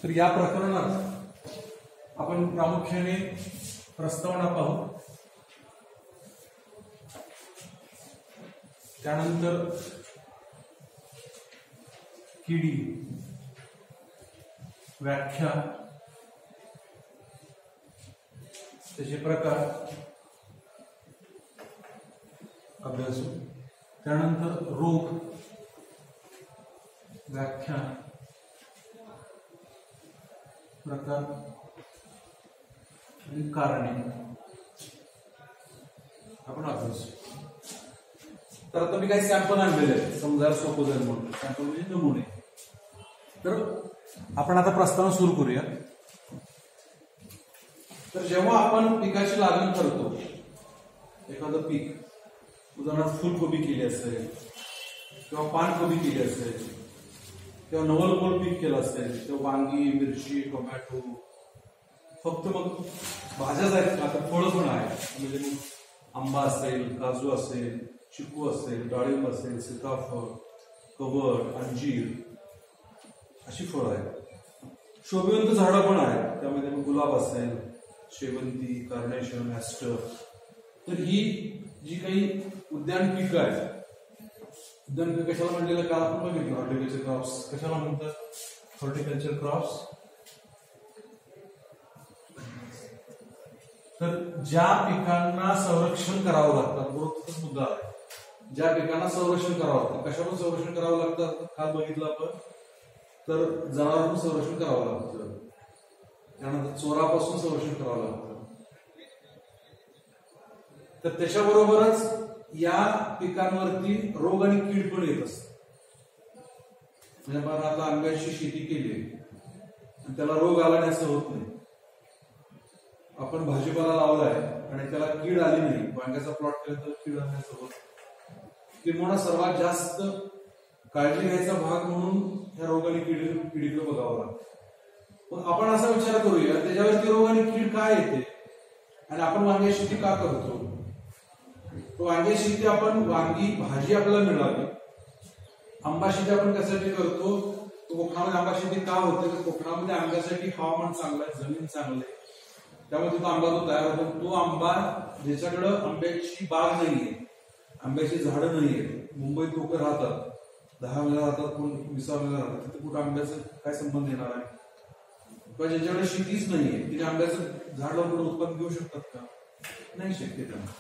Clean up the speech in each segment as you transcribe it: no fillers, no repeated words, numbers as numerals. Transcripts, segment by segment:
तर या प्रकरणात आपण प्रामुख्याने प्रस्तावना पाहू, त्यानंतर किडी, व्याख्या, त्याचे प्रकार अभ्यासू, त्यानंतर रोग, व्याख्या, प्रकार आणि कारणे आपण अभ्यासू. तर आता मी काही सॅम्पल आणलेले आहेत, समजायला सोपं जाईल म्हणून. सॅम्पल म्हणजे नमुने. तर आपण आता प्रस्तावना सुरू करूया. तर जेव्हा आपण पिकाची लागण करतो, एखादं पीक, उदाहरणार्थ फुलकोबी केली असेल किंवा पानकोबी केली असेल किंवा नवलकोल पीक केलं असेल किंवा वांगी, मिरची, टोमॅटो, फक्त मग भाज्याच आहेत, आता फळं पण आहेत. म्हणजे मग आंबा असेल, काजू असेल, चिकू असेल, डाळिंब असेल, सीताफळ, कवठ, अंजीर अशी फळं आहेत. शोभिवंत झाडं पण आहेत, त्यामध्ये मग गुलाब असेल, शेवंती, कार्नेशन, ॲस्टर. तर ही जी काही उद्यान पिकं आहेत, उद्यान पिकं कशाला म्हणलेलं काल आपण बघितलं, हॉर्टिकल्चर क्रॉप्स कशाला म्हणतात, हॉर्टिकल्चर क्रॉप्स. तर ज्या पिकांना संरक्षण करावं लागतं, बरोबर मुद्दा आहे, ज्या पिकांना संरक्षण करावं लागतं. कशापासून संरक्षण करावं लागतं काल बघितलं आपण, तर जनावरांपासून संरक्षण करावं लागतं, त्यानंतर चोरापासून संरक्षण करावं लागतं. तर त्याच्याबरोबरच या पिकांवरती रोग आणि कीड पण येत असतात. म्हणजे आपण आता आंब्याची शेती केली आणि त्याला रोग आला नाही असं होत नाही. आपण भाजीपाला लावलाय आणि त्याला कीड आली नाही, वांग्याचा प्लॉट केला तर कीड आल्याचं होत. किंवा सर्वात जास्त काळजी घ्यायचा भाग म्हणून ह्या रोग आणि किडीकडे बघावं लागतं. पण आपण असा विचार करूया, त्याच्यावरती रोग आणि कीड काय येते आणि आपण वांग्याची शेती का करतो. तो वांग्याची शेती आपण, वांगी भाजी आपल्याला मिळावी. आंबा शेती आपण कशासाठी करतो, तो कोकणामध्ये आंबा शेती का होते, तर कोकणामध्ये आंब्यासाठी हवामान चांगलं आहे, जमीन चांगली आहे, त्यामुळे तिथं आंबा तो तयार होतो. तो आंबा ज्याच्याकडं आंब्याची बाग नाहीये, आंब्याची झाडं नाहीये, मुंबईत लोक राहतात, 10 महिने राहतात, कोण 20 महिने राहतात, तिथे कुठं आंब्याचं काय संबंध येणार आहे. किंवा ज्याच्याकडे शेतीच नाहीये, तिथे आंब्याचं झाड लावून उत्पन्न घेऊ शकतात का, नाही शक्य त्यांना.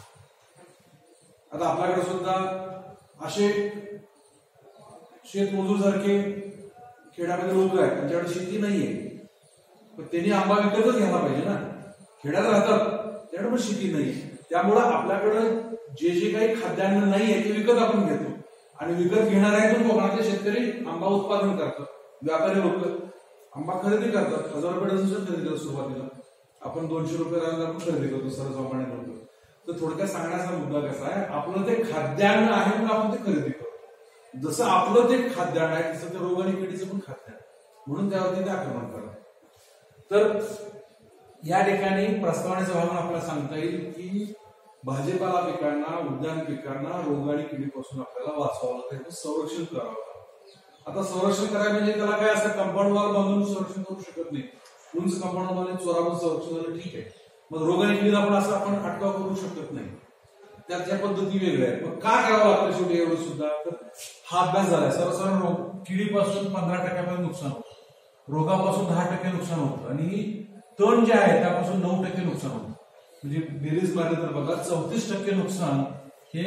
आता आपल्याकडे सुद्धा असे शेतमजूर सारखे खेड्यामध्ये लोक आहेत, त्यांच्याकडे शेती नाहीये, पण त्यांनी आंबा विकतच घ्यायला पाहिजे ना. खेड्यात राहतात, त्याकडे पण शेती नाहीये, त्यामुळं आपल्याकडं जे जे काही खाद्यान्न नाहीये ते विकत आपण घेतो. आणि विकत घेणाऱ्यातून कोकणातले शेतकरी आंबा उत्पादन करतात, व्यापारी लोक आंबा खरेदी करतात. 1000 रुपये डझन खरेदी करतात सुरुवातीला. आपण 200 रुपये आपण खरेदी करतो सर्वसामान्य लोक. तर थोडक्यात सांगण्याचा मुद्दा कसा आहे, आपलं ते खाद्यान्न आहे म्हणून आपण ते खरेदी करतो. जसं आपलं ते खाद्यान्न आहे तसं ते रोग आणि किडीचं पण खाद्यान्न, म्हणून त्यावरती ते आक्रमण करतात. तर या ठिकाणी प्रस्तावनेचा भाग आपल्याला सांगता येईल की भाजीपाला पिकांना, उद्यान पिकांना रोग आणि किडीपासून आपल्याला वाचवावं लागतं, संरक्षण करावं लागतं. आता संरक्षण करायला म्हणजे त्याला काय असं कंपाऊंड वॉल बांधून संरक्षण करू शकत नाही. उंच कंपाऊंड वॉल चोरावून संरक्षण झालं ठीक आहे, मग रोग आणि किडीला पण असं आपण अटकाव करू शकत नाही. त्याच्या पद्धती वेगळ्या आहेत. मग काय करावं लागतं शेवटी एवढं सुद्धा, तर हा अभ्यास झालाय. सर्वसाधारण रोग, किडीपासून 15% नुकसान होतं, रोगापासून 10% नुकसान होतं, आणि तण जे आहे त्यापासून 9% नुकसान होतं. म्हणजे बेरीज मारली तर बघा 34% नुकसान हे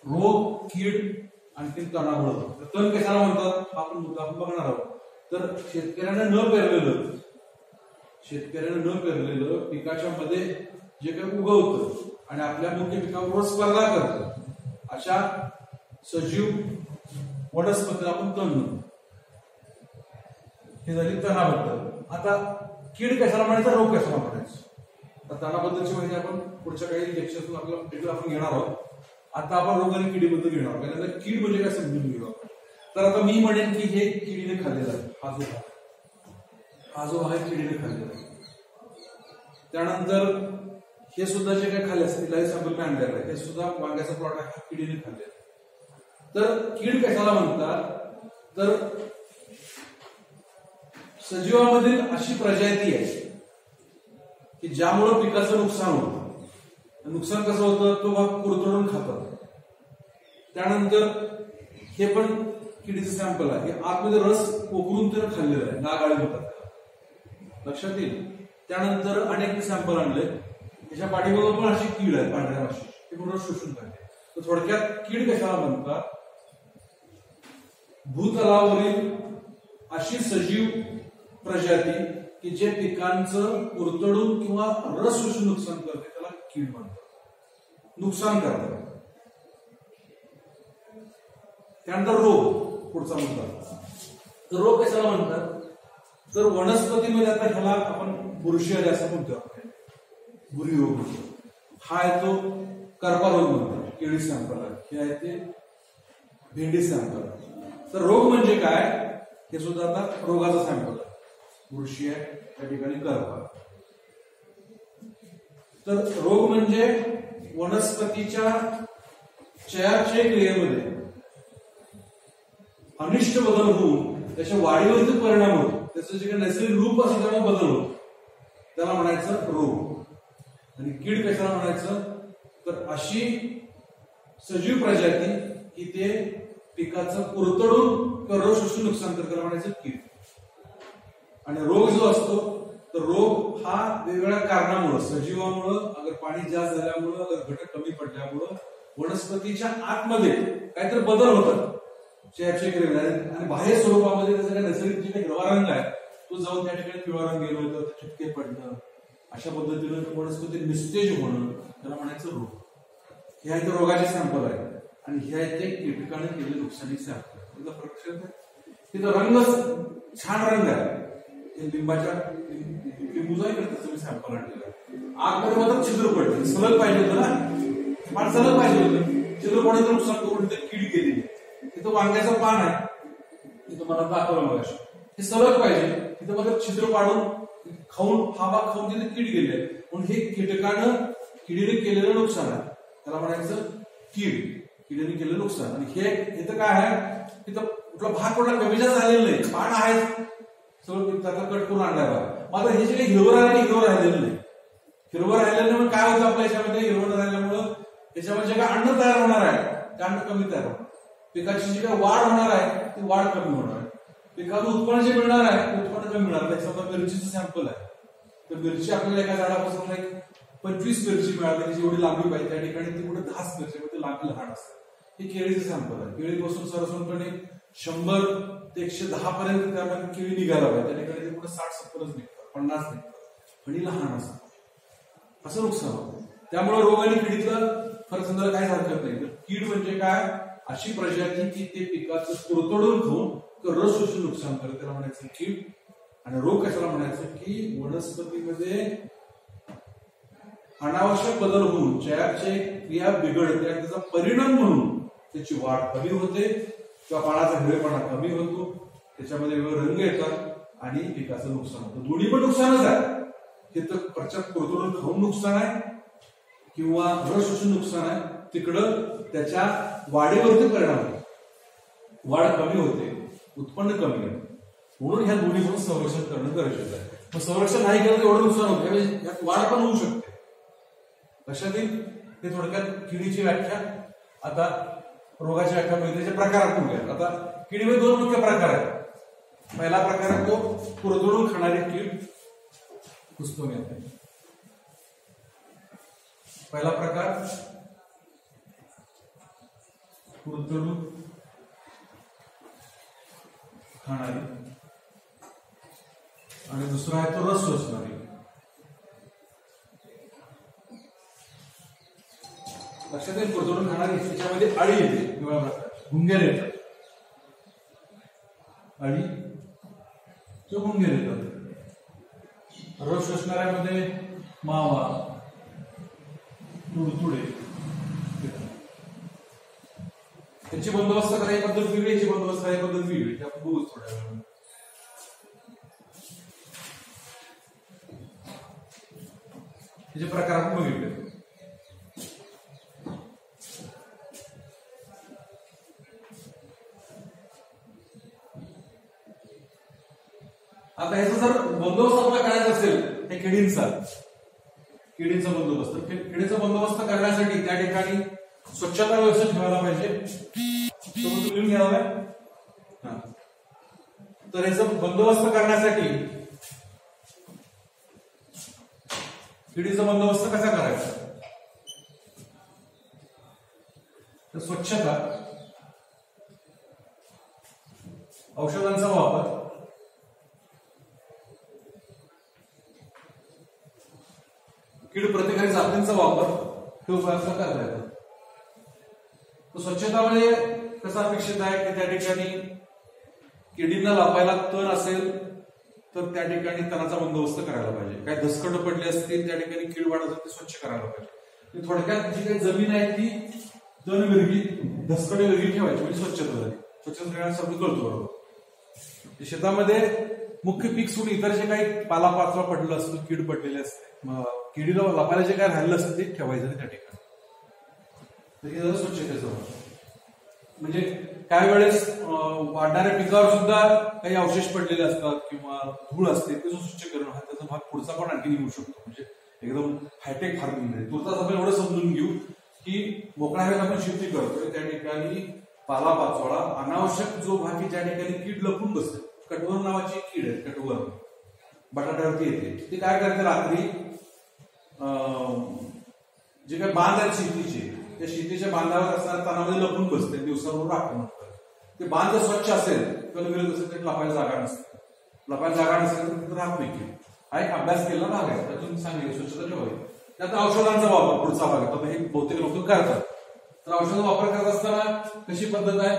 रोग, कीड आणखी तणामुळे होतं. तण कशाला म्हणतात आपण मुद्दा बघणार आहोत. तर शेतकऱ्याने न पेरलेलं पिकाच्या मध्ये जे काही उगवतं आणि आपल्या मुख्य पिकाबरोबर स्पर्धा करतं, अशा सजीव वनस्पतीला आपण तण म्हणतो. हे झाली तणाबद्दल. आता कीड कशाला म्हणायचं, रोग कशाला म्हणायचं. तणाबद्दलची माहिती आपण पुढच्या काही लेक्चरतून आपल्याला आपण घेणार आहोत. आता आपण रोग आणि किडीबद्दल घेणार आहोत. पहिल्यांदा कीड म्हणजे काय समजून घेऊ आपण. तर आता मी म्हणेन की हे किडीने खाल्लेलं आहे, हा जो आहे किडीने खाल्लेला आहे. त्यानंतर हे सुद्धा जे काही खाल्ले असते लाईव्ह सॅम्पल मी आणलेलं आहे, हे सुद्धा वांग्याचा प्लॉट आहे, हा किडीने खाल्लेला. तर कीड कशाला म्हणतात, तर सजीवामधील अशी प्रजाती आहे की ज्यामुळं पिकाचं नुकसान होतं. नुकसान कसं होतं, तो भाग कुरतडून खातात. त्यानंतर हे पण किडीचं सॅम्पल आहे, आतमध्ये रस पोखरून तर खाल्लेलं आहे, नागाळी होतात, लक्षात येईल. त्यानंतर अनेक सॅम्पल आणले, त्याच्या पाठीमागं पण अशी कीड आहे पांढऱ्या माशी, ते पण रस शोषून खाते. तर थोडक्यात कीड कशाला म्हणतात, भूतलावरील अशी सजीव प्रजाती की जे पिकांचं कुरतडून किंवा रस शोषून नुकसान करते त्याला कीड म्हणतात, नुकसान करतात. त्यानंतर रोग, पुढचा मुद्दा. तर रोग कशाला म्हणतात, तर वनस्पतीमध्ये आता ह्याला आपण बुरशी आली असं म्हणतो, बुरी रोग म्हणतो. हा आहे तो करपा रोग म्हणतात, केळी सॅम्पल आहे. हे आहे ते भेंडी सॅम्पल. तर रोग म्हणजे काय हे सुद्धा आता रोगाचा सॅम्पल आहे. बुरशी आहे, त्या ठिकाणी करपा. तर रोग म्हणजे वनस्पतीच्या चयापचय क्रियेमध्ये अनिष्ट बदल होऊन त्याच्या वाढीवरती परिणाम होतो, त्याचं जे काही नैसर्गिक रूप असतं त्यामुळे बदल होतो, त्याला म्हणायचं रोग. आणि कीड कशाला म्हणायचं, तर अशी सजीव प्रजाती की ते पिकाचं कुरतडून किंवा रस शोषून नुकसान करत, त्याला म्हणायचं कीड. आणि रोग जो असतो तर रोग हा वेगवेगळ्या कारणामुळं, सजीवामुळं, अगर पाणी जास्त झाल्यामुळं, अगर घटक कमी पडल्यामुळं वनस्पतीच्या आतमध्ये काहीतरी बदल होतात आणि बाह्य स्वरूपामध्ये त्याचा काही नैसर्गिक जे काही हिरवा रंग आहे तो जाऊन त्या ठिकाणी पिवळा रंग गेलो होतं, ठिपके पडणं, अशा पद्धतीनं वनस्पती निस्तेज होणं, त्याला म्हणायचं रोग. हे आहे ते रोगाचे सॅम्पल आहे. आणि हे आहे ते कीटकाने केलेले नुकसानी सॅम्पल. त्याचा फरक तिथं रंग छान रंग आहे, लिंबाच्या लिंबूचा इकडे सॅम्पल आणलेला आहे. आतमध्ये मात्र छिद्र पडते, सलग पाहिजे होतं ना, पान सलग पाहिजे होतं, छिद्र पडायचं नुकसान करून ते कीड गेलेली. तिथं वांग्याचं पान आहे, तिथं मला दाखवलं मग हे सलग पाहिजे, तिथं मात्र छिद्र पाडून खाऊन हा भाग खाऊन तिथे कीड गेले. म्हणून हे कीटकानं किडीने केलेलं नुकसान आहे, त्याला म्हणायचं कीड, किडीने केलेलं नुकसान. आणि हे इथं काय आहे, तिथं कुठला भाग कुठला कमी जास्त झालेला नाही, पान आहे सगळं त्याचा कट करून आणलाय बघा. मात्र हे जे काही हिरवं आहे हिरवं राहिलेलं नाही. हिरवं राहिलेलं मग काय होतं आपल्या याच्यामध्ये, हिरवं राहिल्यामुळं त्याच्यामध्ये जे काय अन्न तयार होणार आहे ते अन्न कमी तयार होणार, पिकाची जी काय वाढ होणार आहे ती वाढ कमी होणार आहे, पिकाचं उत्पन्न जे मिळणार आहे ते उत्पन्न कमी मिळणार. समजा मिरचीचं सॅम्पल आहे, तर मिरची आपल्याला एका झाडापासून 25 मिरची मिळाली, त्याची एवढी लांबी पाहिजे, त्या ठिकाणी ती कुठे 10 मिरची मध्ये लांबी लहान असते. हे केळीचं सॅम्पल आहे. केळीपासून सरसपणे 100 ते 110 पर्यंत त्यामध्ये केळी निघायला पाहिजे, त्या ठिकाणी ते कुठे 60-70 निघतात, 50 निघतात, आणि लहान असतात, असं नुकसान होतं. त्यामुळे रोग आणि किडीतला फरक समजायला काहीच हरकत नाही. कीड म्हणजे काय, अशी प्रजाती की ते पिकाचं कुरतडून खाऊन रस शोषून नुकसान करते, त्याला म्हणायचं कीड. आणि रोग कशाला म्हणायचं, की वनस्पतीमध्ये अनावश्यक बदल होऊन चयापचय क्रिया बिघडते आणि त्याचा परिणाम म्हणून त्याची वाढ कमी होते किंवा पानाचा हिरवेपणा कमी होतो, त्याच्यामध्ये वेगवेगळे रंग येतात आणि पिकाचं नुकसान होतं. दोन्ही पण नुकसानच आहे. हे तर प्रचंड कुरतडून खाऊन नुकसान आहे किंवा रस शोषून नुकसान आहे, तिकडं त्याच्या वाढीवरती परिणाम होतो, वाढ कमी होते, उत्पन्न कमी होते. म्हणून ह्या दोन्ही पण संरक्षण करणं गरजेचं आहे. मग संरक्षण नाही केलं तर एवढं नुकसान होतं, यात वाढ पण होऊ शकते. लक्षात येईल. हे थोडक्यात किडीची व्याख्या. आता रोगाची व्याख्या म्हणजे त्याचे प्रकार आपण घ्या. आता किडीमध्ये 2 मुख्य प्रकार आहेत. पहिला प्रकार आहे तो कुरतडून खाणारी कीड, कुस्तोमी. पहिला प्रकार कुरतडून खाणारी, आणि दुसरा आहे तो रस शोषणारी. लक्षात येईल. कुरतडून खाणारी त्याच्यामध्ये अळी येते किंवा गुंगेर येतात, अळी किंवा गुंगेर येतात. रस शोषणाऱ्यामध्ये मावा, तुडतुडे. त्याची बंदोबस्त करायची पद्धत वेगळी, याची बंदोबस्त करायची पद्धत वेगळी, ते आपण बघूच थोड्या वेळाने. त्याचे प्रकार आपण बघितले. आता ह्याचा जर बंदोबस्त आपल्याला करायचा असेल हे किडींचा बंदोबस्त, किडीचा बंदोबस्त करण्यासाठी त्या ठिकाणी स्वच्छता व्यवस्थित ठेवायला पाहिजे. लिहून घ्यावं. तर ह्याचा बंदोबस्त करण्यासाठी किडीचा बंदोबस्त कसा करायचा, तर स्वच्छता, औषधांचा वापर, कीड प्रतिकारी जातींचा वापर हे उपाय करता येतात. तर स्वच्छतामध्ये कसं अपेक्षित आहे की त्या ठिकाणी किडींना लापायला तण असेल तर त्या ठिकाणी तणाचा बंदोबस्त करायला पाहिजे. काय धसकट पडले असतील त्या ठिकाणी कीड वाढत असेल ते स्वच्छ करायला पाहिजे. थोडक्यात जी काही जमीन आहे ती तण विरहित, धसकडे विरहित ठेवायची म्हणजे स्वच्छता झाली. स्वच्छता ठेवण्यासाठी कळतो बरोबर. शेतामध्ये मुख्य पीक सोडून इतर जे काही पालापाचोळा पडलेला असतो, कीड पडलेली असते, किडीला लपायला जे काय राहिलं असतं ते ठेवायचं त्या ठिकाणी. स्वच्छतेचं म्हणजे काही वेळेस वाढणाऱ्या पिकावर सुद्धा काही अवशेष पडलेले असतात किंवा धूळ असते, ते स्वच्छ करणं हा त्याचा भाग पुढचा पण आणखी निघू शकतो. म्हणजे एकदम हायटेक फार्मिंग आहे. तुर्तास आपण एवढं समजून घेऊ की मोकळ्या हवेत आपण शेती करतोय त्या ठिकाणी पालापाचोळा अनावश्यक जो भाग ज्या ठिकाणी कीड लपून बसते, कटवर नावाची कीड आहे, कटवर बटाट्यावरती येते, ती काय करते रात्री जे काही बांध आहेत शेतीचे, त्या शेतीच्या बांधावर असणाऱ्या तणामध्ये लपून बसते, दिवसावर राखून म्हणतात. ते बांध जर स्वच्छ असेल तर विरोध असेल तर लपायला जागा नसते, लपायला जागा नसेल तर तिथे राहत नाही. हा एक अभ्यास केलेला भाग आहे, त्यातून सांगितलं स्वच्छता ठेवावी. त्यात औषधांचा वापर पुढचा भाग आहे. हे बहुतेक लोक करतात. तर औषध वापर करत असताना कशी पद्धत आहे,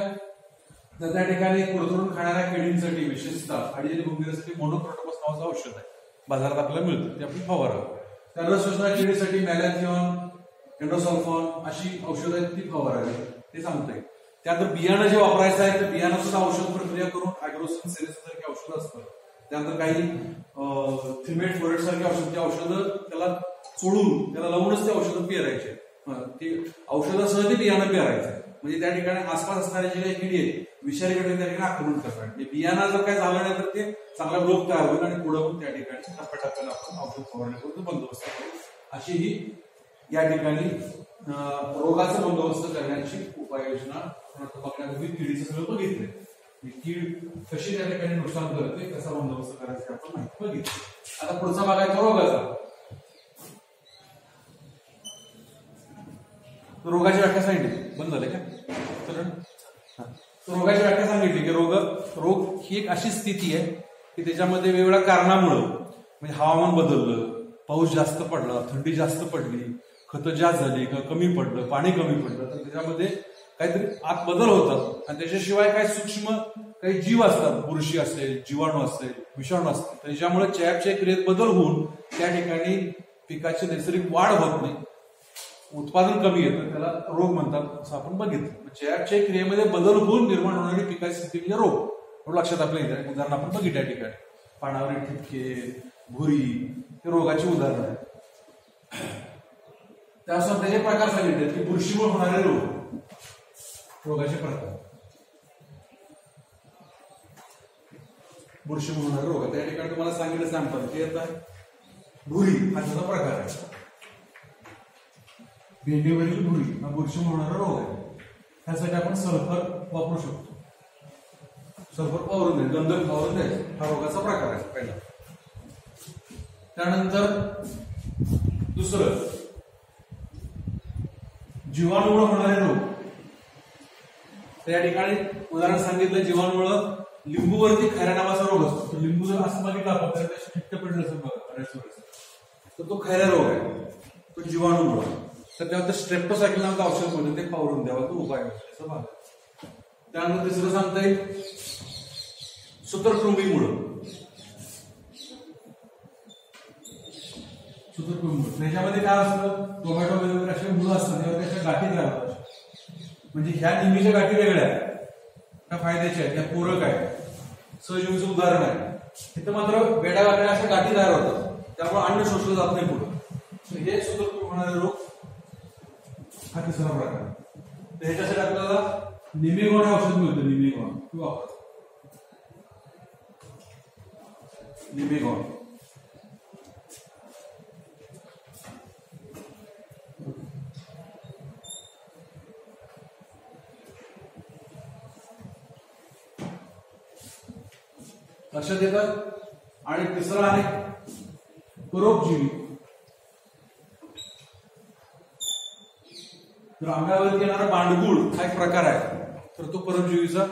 तर त्या ठिकाणी कुरतडून खाणाऱ्या किडींसाठी विशेषतः अडीजली भूमीसाठी मोनोक्रोटोपस नावाचं औषध आहे, बाजारात आपल्याला मिळतं, ते आपण फवारावं. त्या रस शोषणाऱ्या किडीसाठी मॅलॅथिओन, एंडोसल्फॉन अशी औषधं आहेत ती फवारावी, ते सांगतोय. त्यानंतर बियाणं जे वापरायचं आहे तर बियाणं सुद्धा औषध प्रक्रिया करून अॅग्रोसिन सारखी औषधं असतात. त्यानंतर काही थिमेट फ्लोरेट सारखी औषधं त्याला चोळून त्याला लावूनच ते औषधं पेरायचे. ते औषधासह ते बियाणं पेरायचं म्हणजे त्या ठिकाणी आसपास असणारे जे काही किडी आहेत विषारी किडे त्या ठिकाणी आक्रमण करतात. बियाणं जर काय झालं नाही तर ते चांगला ग्रोथ तयार होईल आणि पुढे पण त्या ठिकाणी टप्प्याटप्प्याला आपण औषध फवारणी करून बंदोबस्त करू. अशी ही या ठिकाणी रोगाचा बंदोबस्त करण्याची उपाययोजना बघण्यापूर्वी किडीचं सगळं बघितलंय. कीड कशी त्या ठिकाणी नुकसान करते, कसा बंदोबस्त करायचा आपण माहिती बघितली. आता पुढचा भाग आहे रोगाचा. रोगाची व्याख्या सांगितली, बंद झाले का? रोगाची व्याख्या सांगितली की रोग ही एक अशी स्थिती आहे की त्याच्यामध्ये वेगवेगळ्या कारणामुळं म्हणजे हवामान बदललं, पाऊस जास्त पडला, थंडी जास्त पडली, खतं जास्त झाली किंवा कमी पडलं, पाणी कमी पडलं तर त्याच्यामध्ये काहीतरी आत बदल होतात आणि त्याच्याशिवाय काही सूक्ष्म काही जीव असतात, बुरशी असेल, जीवाणू असेल, विषाणू असतील, त्याच्यामुळे चयापचय क्रियेत बदल होऊन त्या ठिकाणी पिकाची नैसर्गिक वाढ होत नाही, उत्पादन कमी येतं, त्याला रोग म्हणतात असं आपण बघितलं. चयापचय क्रियेमध्ये बदल होऊन निर्माण होणारी पिकाची स्थिती म्हणजे रोग. लक्षात आपल्या येतं उदाहरण आपण बघितलं या ठिकाणी पानावरील ठिपके, भुरी हे रोगाची उदाहरण आहे. त्यानुसार त्याचे प्रकार सांगितले की बुरशीमुळे होणारे रोगाचे प्रकार, बुरशीमुळे होणारे रोग त्या ठिकाणी तुम्हाला सांगितलं सॅम्पल ते येत आहे. भुरी हा त्याचा प्रकार आहे. भेंडीवरील भुरी हा बुरशीमुळे होणारा रोग आहे. त्यासाठी आपण सल्फर वापरू शकतो. सल्फर फवारून द्यायचं, गंधक फवारून द्यायचं, हा रोगाचा प्रकार आहे पहिला. त्यानंतर दुसरं जीवाणूमुळे होणारे रोग. त्या ठिकाणी उदाहरण सांगितलं जीवाणूमुळे लिंबूवरती खैरा नावाचा रोग असतो. लिंबू जर असं बघितला आपण तर त्याची ठिपके पडले असेल बघा, तर तो खैरा रोग आहे, तो जीवाणूमुळे. तर त्यानंतर स्ट्रेप्टोसायक्लिन नावाचं औषध म्हणून ते फवारून द्यावा, तो उपाय असं भाग. त्यानंतर तिसरं सांगता येईल सूत्रकृमीमुळे. त्याच्यामध्ये काय असतं, टोमॅटो वगैरे असे मुलं असतात तेव्हा त्याच्या गाठी तयार होतात. म्हणजे ह्या नेहमीच्या गाठी वेगळ्या आहेत, त्या फायद्याच्या आहेत, त्या पूरक आहेत, सहजीवीचं उदाहरण आहे. तिथं मात्र वेड्या वाकड्या अशा गाठी तयार होतात, त्यामुळे अन्न शोषलं जात नाही पुढे. हे सूत्रकृमी होणारे रोग हा तिसरा प्रकार. तर ह्याच्यासाठी आपल्याला निमेगॉन औषध मिळतं, निमेगॉन वापरायचं. लिमेगॉन. लक्षात येतं. आणि तिसरा आहे परोपजीवी. तर अंगावरती येणारा बांडगुळ हा एक प्रकार आहे, तर तो परोपजीवीचा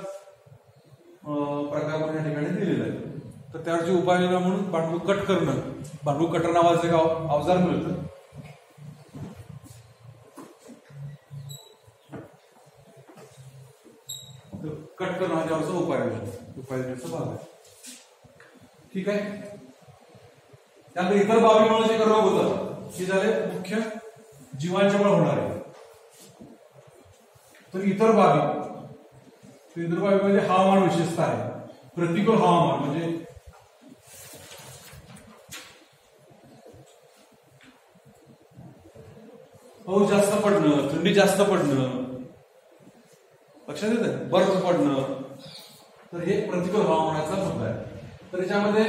प्रकार म्हणून या ठिकाणी दिलेला आहे. तर त्यावरची उपाययोजना म्हणून बांडगुळ कट करणं, बांडगुळ कटर नावाचं एक अवजार मिळतं. कट करणं हा त्यावरचा उपाययोजनेचा भाग आहे. ठीक आहे. त्यानंतर इतर बाबीमुळे जे रोग होतात हे झाले मुख्य जीवांच्यामुळे होणारे. तर इतर बाबी म्हणजे हवामान विशेषता आहे. प्रतिकूल हवामान म्हणजे पाऊस जास्त पडणं, थंडी जास्त पडणं, लक्षात येतं, बर्फ पडणं, तर हे प्रतिकूल हवामानाचा मुद्दा आहे. तर याच्यामध्ये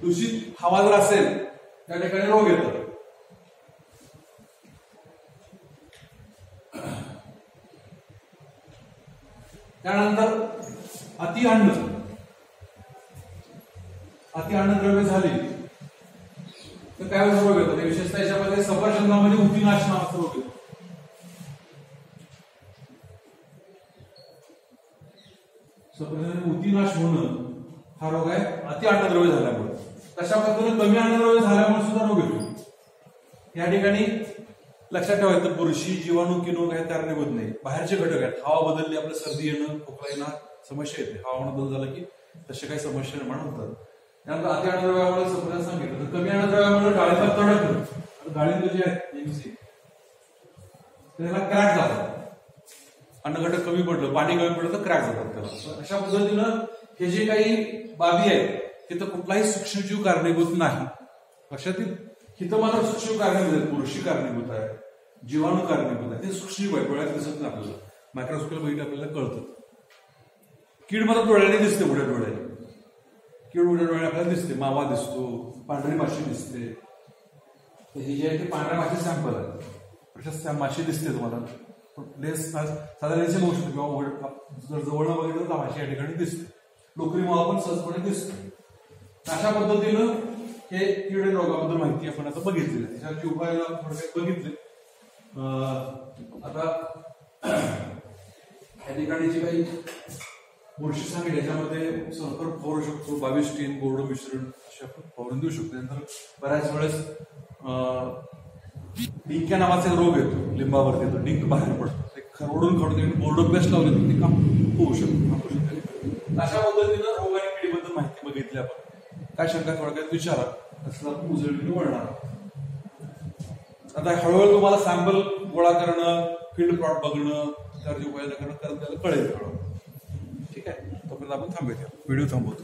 दूषित हवा जर असेल त्या ठिकाणी रोग येतात. त्यानंतर अति अन्नद्रव्य झाली तर काय रोग येतो. विशेषतः याच्यामध्ये सफरचंदामध्ये उतीनाश नावाचा रोग येतो. सफरचंदामध्ये उतीनाश होणं हा रोग आहे अति अन्नद्रव्य झाल्यामुळे. तशा पद्धतीने कमी अन्नद्रव्य झाल्यामुळे सुद्धा रोग येतो. या ठिकाणी लक्षात ठेवायचं बुरशी, जीवाणू, किनोग हे कारणीभूत नाही, बाहेरचे घटक आहेत. हवा बदलली, आपलं सर्दी येणं, खोकला येणं समस्या येते. हवामान बदल झाला की तसे काही समस्या निर्माण होतात. त्यानंतर अति अन्नद्रव्यामुळे सफरचंद सांगितलं. तर कमी अन्नद्रव्यामुळे डाळीचा तडक, डाळिंब जे आहेत त्याला क्रॅक जातात. अन्नघटक कमी पडलं, पाणी कमी पडलं तर क्रॅक जातात त्याला. अशा पद्धतीनं हे जे काही बाबी आहेत तिथं कुठलाही सूक्ष्मजीव कारणीभूत नाही. लक्षात येईल. तिथं मात्र सूक्ष्म कारणीभूत आहेत. बुरशी कारणीभूत आहे, जीवाणू कारणीभूत आहे. ते सूक्ष्मजीव आहे, डोळ्यात दिसत नाही आपल्याला. मायक्रोस्कोप बघितलं आपल्याला कळतं. कीड मात्र डोळ्याने दिसते, उड्या डोळ्याने. कीड उड्या डोळ्याने आपल्याला दिसते. मावा दिसतो, पांढरी माशी दिसते. तर हे जे आहे ते पांढऱ्या माशी सॅम्पल आहे. प्रशस्त माशी दिसते तुम्हाला. साधारण बघू शकतो किंवा जर जवळ बघितलं तर माशी या ठिकाणी दिसते. लोकरी मावा पण सहजपणे दिसतो. अशा पद्धतीनं हे कीड रोगाबद्दल माहिती आपण आता बघितली. त्याच्यावरची उपाययोजना थोडक्यात बघितले. आता या ठिकाणी जी काही बुरशी सांगेल याच्यामध्ये सल्फर फवारू शकतो, 22 टीन बोर्डो मिश्रण असे आपण फवारून देऊ शकतो. नंतर बऱ्याच वेळेस डिंक्या नावाचा एक रोग येतो, लिंबावरती येतो, डिंक बाहेर पडतो. ते खरवडून बोर्डो पेस्ट लावले तर ते काम होऊ शकतो. अशा पद्धतीनं रोग आणि किडीबद्दल माहिती बघितली आपण. काय शंका थोडक्यात विचारा, असं आपण उजळणी वळणार. आता हळूहळू तुम्हाला सॅम्पल गोळा करणं, फील्ड प्लॉट बघणं, त्यावरची उपाययोजना करणं त्याला कळेल. ठीक आहे. तोपर्यंत आपण व्हिडिओ थांबवतो.